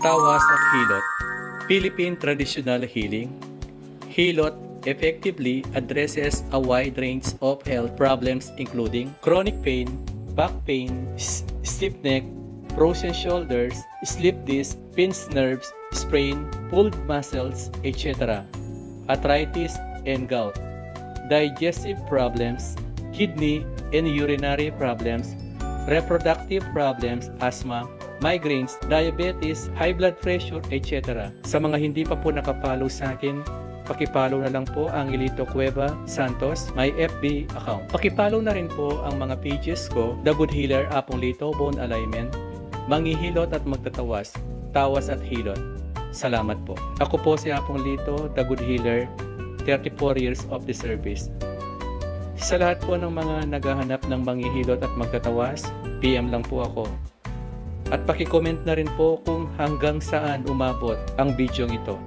Tawas at Hilot, Philippine Traditional Healing. Hilot effectively addresses a wide range of health problems including chronic pain, back pain, stiff neck, frozen shoulders, slip disc, pinched nerves, sprain, pulled muscles, etc., arthritis and gout, digestive problems, kidney and urinary problems, reproductive problems, asthma, migraines, diabetes, high blood pressure, etc. Sa mga hindi pa po nakapollow sa akin, pakipollow na lang po ang Ilito Cueva Santos, my FB account. Pakipollow na rin po ang mga pages ko, The Good Healer, Apong Lito, Bone Alignment, Manghihilot at Magtatawas, Tawas at Hilot. Salamat po. Ako po si Apong Lito, The Good Healer, 34 years of the service. Sa lahat po ng mga naghahanap ng manghihilot at magtatawas, PM lang po ako. At paki-comment na rin po kung hanggang saan umabot ang video ito.